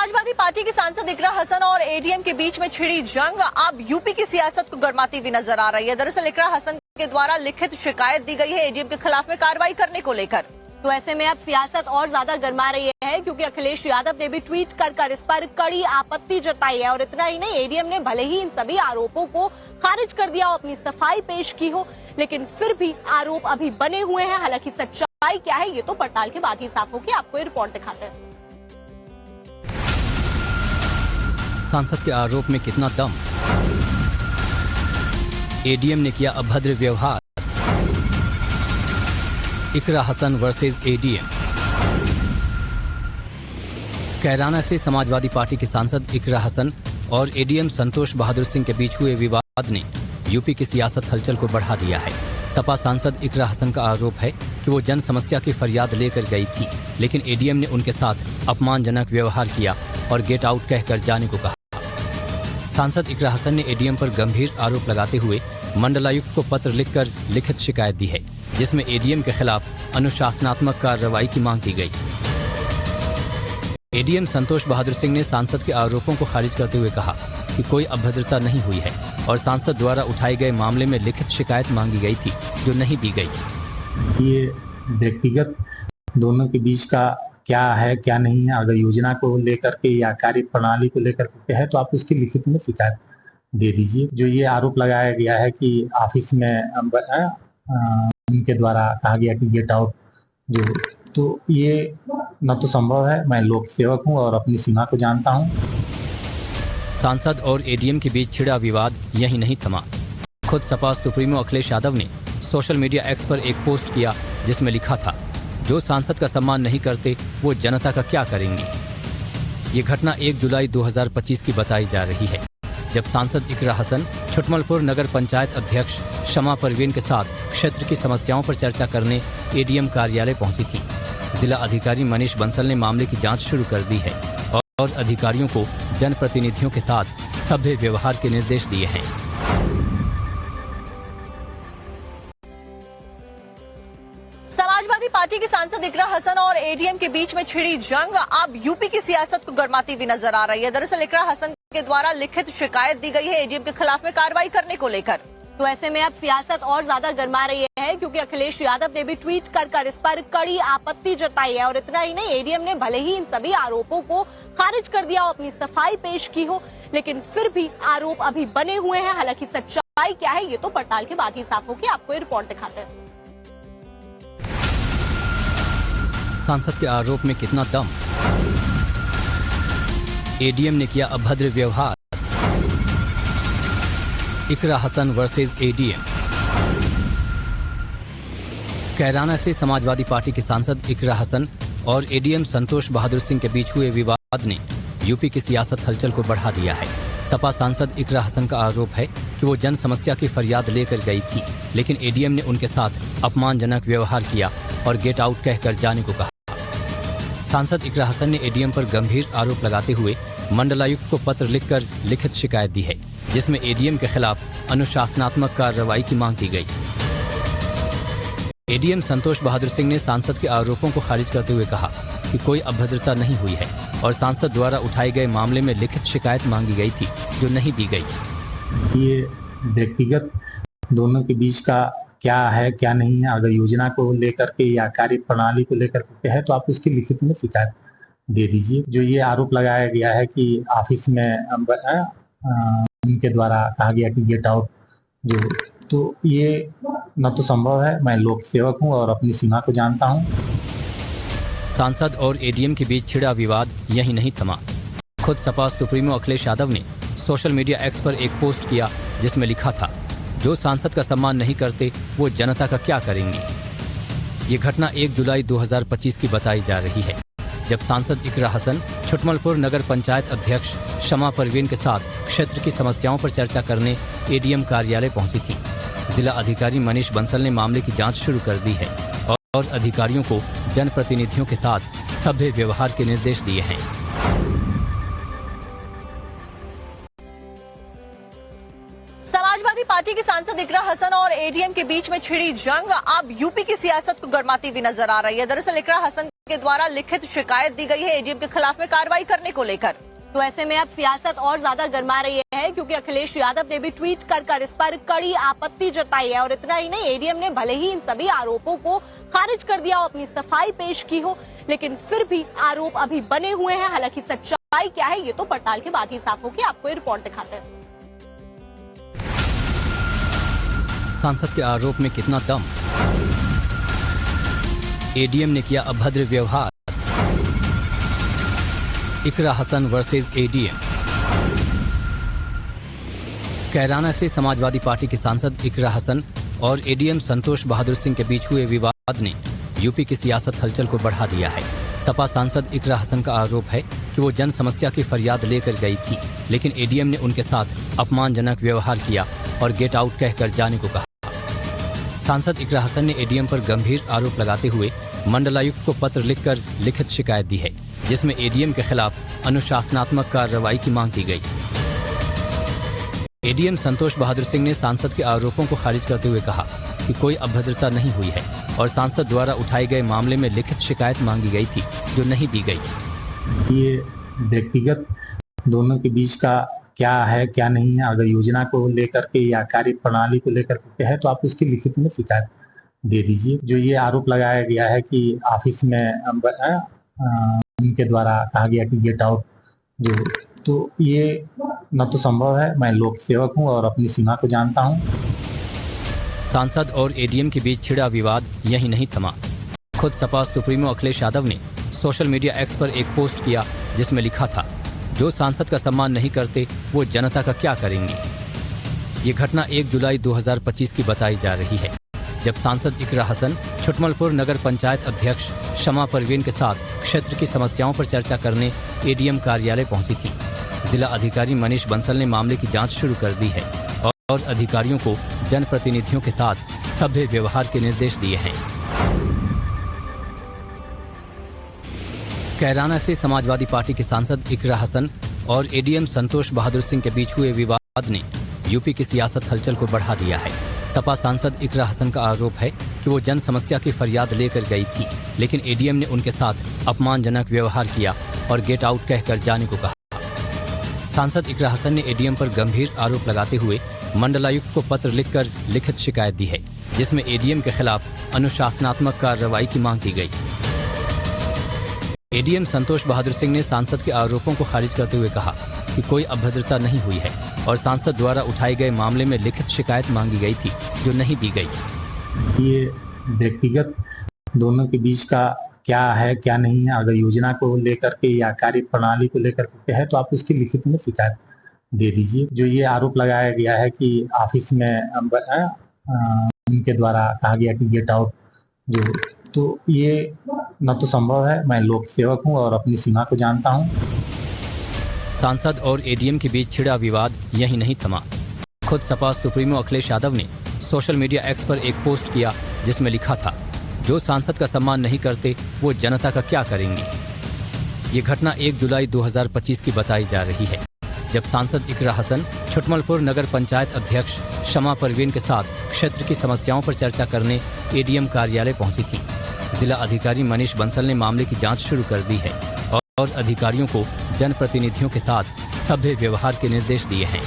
Samajwadi party की सांसद इकरा हसन और एडीएम के बीच में छिड़ी जंग अब यूपी की सियासत को गरमाती हुई नजर आ रही है। दरअसल इकरा हसन के द्वारा लिखित शिकायत दी गई है एडीएम के खिलाफ में कार्रवाई करने को लेकर। तो ऐसे में अब सियासत और ज्यादा गरमा रही है क्योंकि अखिलेश यादव ने भी ट्वीट कर इस पर कड़ी आपत्ति जताई है। और इतना ही नहीं, एडीएम ने भले ही इन सभी आरोपों को खारिज कर दिया और अपनी सफाई पेश की हो, लेकिन फिर भी आरोप अभी बने हुए हैं। हालांकि सच्चाई क्या है ये तो पड़ताल के बाद ही साफ होगी। आपको ये रिपोर्ट दिखाते हैं। सांसद के आरोप में कितना दम, एडीएम ने किया अभद्र व्यवहार, इकरा हसन वर्सेस एडीएम। कैराना से समाजवादी पार्टी के सांसद इकरा हसन और एडीएम संतोष बहादुर सिंह के बीच हुए विवाद ने यूपी की सियासत हलचल को बढ़ा दिया है। सपा सांसद इकरा हसन का आरोप है कि वो जन समस्या की फरियाद लेकर गई थी, लेकिन एडीएम ने उनके साथ अपमानजनक व्यवहार किया और गेट आउट कहकर जाने को कहा। सांसद इकरा हसन ने एडीएम पर गंभीर आरोप लगाते हुए मंडलायुक्त को पत्र लिखकर लिखित शिकायत दी है, जिसमें एडीएम के खिलाफ अनुशासनात्मक कार्रवाई की मांग की गई। एडीएम संतोष बहादुर सिंह ने सांसद के आरोपों को खारिज करते हुए कहा कि कोई अभद्रता नहीं हुई है और सांसद द्वारा उठाए गए मामले में लिखित शिकायत मांगी गई थी जो नहीं दी गई। ये व्यक्तिगत दोनों के बीच का क्या है क्या नहीं है, अगर योजना को लेकर के या कार्य प्रणाली को लेकर के है तो आप उसकी लिखित में शिकायत दे दीजिए। जो ये आरोप लगाया गया है कि ऑफिस में उनके द्वारा कहा गया कि गेट आउट, जो तो ये न तो संभव है। मैं लोक सेवक हूँ और अपनी सीमा को जानता हूँ। सांसद और एडीएम के बीच छिड़ा विवाद यही नहीं थमा। खुद सपा सुप्रीमो अखिलेश यादव ने सोशल मीडिया एक्स पर एक पोस्ट किया जिसमें लिखा था, जो सांसद का सम्मान नहीं करते वो जनता का क्या करेंगे। ये घटना 1 जुलाई 2025 की बताई जा रही है, जब सांसद इकरा हसन छुटमलपुर नगर पंचायत अध्यक्ष शमा परवीन के साथ क्षेत्र की समस्याओं पर चर्चा करने एडीएम कार्यालय पहुंची थी। जिला अधिकारी मनीष बंसल ने मामले की जांच शुरू कर दी है और अधिकारियों को जनप्रतिनिधियों के साथ सभ्य व्यवहार के निर्देश दिए हैं। समाजवादी पार्टी की सांसद इकरा हसन और एडीएम के बीच में छिड़ी जंग अब यूपी की सियासत को गरमाती हुई नजर आ रही है। दरअसल इकरा हसन के द्वारा लिखित शिकायत दी गई है एडीएम के खिलाफ में कार्रवाई करने को लेकर। तो ऐसे में अब सियासत और ज्यादा गरमा रही है क्योंकि अखिलेश यादव ने भी ट्वीट कर इस पर कड़ी आपत्ति जताई है। और इतना ही नहीं, एडीएम ने भले ही इन सभी आरोपों को खारिज कर दिया और अपनी सफाई पेश की हो, लेकिन फिर भी आरोप अभी बने हुए हैं। हालांकि सच्चाई क्या है ये तो पड़ताल के बाद ही साफ होगी। आपको ये रिपोर्ट दिखाते हैं। सांसद के आरोप में कितना दम, एडीएम ने किया अभद्र व्यवहार, इकरा हसन वर्सेस एडीएम। कैराना से समाजवादी पार्टी के सांसद इकरा हसन और एडीएम संतोष बहादुर सिंह के बीच हुए विवाद ने यूपी की सियासत हलचल को बढ़ा दिया है। सपा सांसद इकरा हसन का आरोप है कि वो जन समस्या की फरियाद लेकर गई थी, लेकिन एडीएम ने उनके साथ अपमानजनक व्यवहार किया और गेट आउट कहकर जाने को कहा। सांसद इकरा हसन ने एडीएम पर गंभीर आरोप लगाते हुए मंडलायुक्त को पत्र लिखकर लिखित शिकायत दी है, जिसमें एडीएम के खिलाफ अनुशासनात्मक कार्रवाई की मांग की गई। एडीएम संतोष बहादुर सिंह ने सांसद के आरोपों को खारिज करते हुए कहा कि कोई अभद्रता नहीं हुई है और सांसद द्वारा उठाए गए मामले में लिखित शिकायत मांगी गई थी जो नहीं दी गई। ये व्यक्तिगत दोनों के बीच का क्या है क्या नहीं है, अगर योजना को लेकर के या कार्य प्रणाली को लेकर के है तो आप उसकी लिखित में शिकायत दे दीजिए। जो ये आरोप लगाया गया है कि ऑफिस में उनके द्वारा कहा गया कि गेट आउट, जो तो ये न तो संभव है। मैं लोक सेवक हूँ और अपनी सीमा को जानता हूँ। सांसद और एडीएम के बीच छिड़ा विवाद यही नहीं थमा। खुद सपा सुप्रीमो अखिलेश यादव ने सोशल मीडिया एक्स पर एक पोस्ट किया जिसमें लिखा था, जो सांसद का सम्मान नहीं करते वो जनता का क्या करेंगे। ये घटना 1 जुलाई 2025 की बताई जा रही है, जब सांसद इकरा हसन छुटमलपुर नगर पंचायत अध्यक्ष शमा परवीन के साथ क्षेत्र की समस्याओं पर चर्चा करने एडीएम कार्यालय पहुंची थी। जिला अधिकारी मनीष बंसल ने मामले की जांच शुरू कर दी है और अधिकारियों को जनप्रतिनिधियों के साथ सभ्य व्यवहार के निर्देश दिए हैं। समाजवादी पार्टी की सांसद इकरा हसन और एडीएम के बीच में छिड़ी जंग अब यूपी की सियासत को गरमाती हुई नजर आ रही है। दरअसल इकरा हसन के द्वारा लिखित शिकायत दी गई है एडीएम के खिलाफ में कार्रवाई करने को लेकर। तो ऐसे में अब सियासत और ज्यादा गर्मा रही है, क्योंकि अखिलेश यादव ने भी ट्वीट कर इस पर कड़ी आपत्ति जताई है। और इतना ही नहीं, एडीएम ने भले ही इन सभी आरोपों को खारिज कर दिया हो, अपनी सफाई पेश की हो, लेकिन फिर भी आरोप अभी बने हुए हैं। हालांकि सच्चाई क्या है ये तो पड़ताल के बाद ही साफ होगी। आपको ये रिपोर्ट दिखाते हैं। सांसद के आरोप में कितना दम, एडीएम ने किया अभद्र व्यवहार, इकरा हसन वर्सेस एडीएम। कैराना से समाजवादी पार्टी के सांसद इकरा हसन और एडीएम संतोष बहादुर सिंह के बीच हुए विवाद ने यूपी की सियासत हलचल को बढ़ा दिया है। सपा सांसद इकरा हसन का आरोप है कि वो जन समस्या की फरियाद लेकर गई थी, लेकिन एडीएम ने उनके साथ अपमानजनक व्यवहार किया और गेट आउट कहकर जाने को कहा। सांसद इकरा हसन ने एडीएम पर गंभीर आरोप लगाते हुए मंडलायुक्त को पत्र लिखकर लिखित शिकायत दी है, जिसमें एडीएम के खिलाफ अनुशासनात्मक कार्रवाई की मांग की गई। एडीएम संतोष बहादुर सिंह ने सांसद के आरोपों को खारिज करते हुए कहा कि कोई अभद्रता नहीं हुई है और सांसद द्वारा उठाए गए मामले में लिखित शिकायत मांगी गई थी जो नहीं दी गई। ये व्यक्तिगत दोनों के बीच का क्या है क्या नहीं है, अगर योजना को लेकर के या कार्य प्रणाली को लेकर के है तो आप उसकी लिखित में शिकायत दे दीजिए। जो ये आरोप लगाया गया है कि ऑफिस में उनके द्वारा कहा गया कि गेट आउट, जो तो ये न तो संभव है। मैं लोक सेवक हूँ और अपनी सीमा को जानता हूँ। सांसद और एडीएम के बीच छिड़ा विवाद यही नहीं थमा। खुद सपा सुप्रीमो अखिलेश यादव ने सोशल मीडिया एक्स पर एक पोस्ट किया जिसमें लिखा था, जो सांसद का सम्मान नहीं करते वो जनता का क्या करेंगे। ये घटना 1 जुलाई 2025 की बताई जा रही है, जब सांसद इकरा हसन छुटमलपुर नगर पंचायत अध्यक्ष शमा परवीन के साथ क्षेत्र की समस्याओं पर चर्चा करने एडीएम कार्यालय पहुंची थी। जिला अधिकारी मनीष बंसल ने मामले की जांच शुरू कर दी है और अधिकारियों को जनप्रतिनिधियों के साथ सभ्य व्यवहार के निर्देश दिए हैं। कैराना से समाजवादी पार्टी के सांसद इकरा हसन और एडीएम संतोष बहादुर सिंह के बीच हुए विवाद ने यूपी की सियासत हलचल को बढ़ा दिया है। सपा सांसद इकरा हसन का आरोप है कि वो जन समस्या की फरियाद लेकर गई थी, लेकिन एडीएम ने उनके साथ अपमानजनक व्यवहार किया और गेट आउट कहकर जाने को कहा। सांसद इकरा हसन ने एडीएम पर गंभीर आरोप लगाते हुए मंडलायुक्त को पत्र लिखकर लिखित शिकायत दी है, जिसमें एडीएम के खिलाफ अनुशासनात्मक कार्रवाई की मांग की गई। एडीएम संतोष बहादुर सिंह ने सांसद के आरोपों को खारिज करते हुए कहा कि कोई अभद्रता नहीं हुई है और सांसद द्वारा उठाए गए मामले में लिखित शिकायत मांगी गई थी जो नहीं दी गई। ये व्यक्तिगत दोनों के बीच का क्या है क्या नहीं है, अगर योजना को लेकर के या कार्य प्रणाली को लेकर के है तो आप उसकी लिखित में शिकायत दे दीजिए। जो ये आरोप लगाया गया है कि ऑफिस में उनके द्वारा कहा गया कि गेट आउट, जो तो ये न तो संभव है। मैं लोक सेवक हूँ और अपनी सीमा को जानता हूँ। सांसद और एडीएम के बीच छिड़ा विवाद यही नहीं थमा। खुद सपा सुप्रीमो अखिलेश यादव ने सोशल मीडिया एक्स पर एक पोस्ट किया जिसमें लिखा था, जो सांसद का सम्मान नहीं करते वो जनता का क्या करेंगे। ये घटना 1 जुलाई 2025 की बताई जा रही है, जब सांसद इकरा हसन छुटमलपुर नगर पंचायत अध्यक्ष शमा परवीन के साथ क्षेत्र की समस्याओं पर चर्चा करने एडीएम कार्यालय पहुंची थी। जिला अधिकारी मनीष बंसल ने मामले की जांच शुरू कर दी है और अधिकारियों को जनप्रतिनिधियों के साथ सभ्य व्यवहार के निर्देश दिए हैं।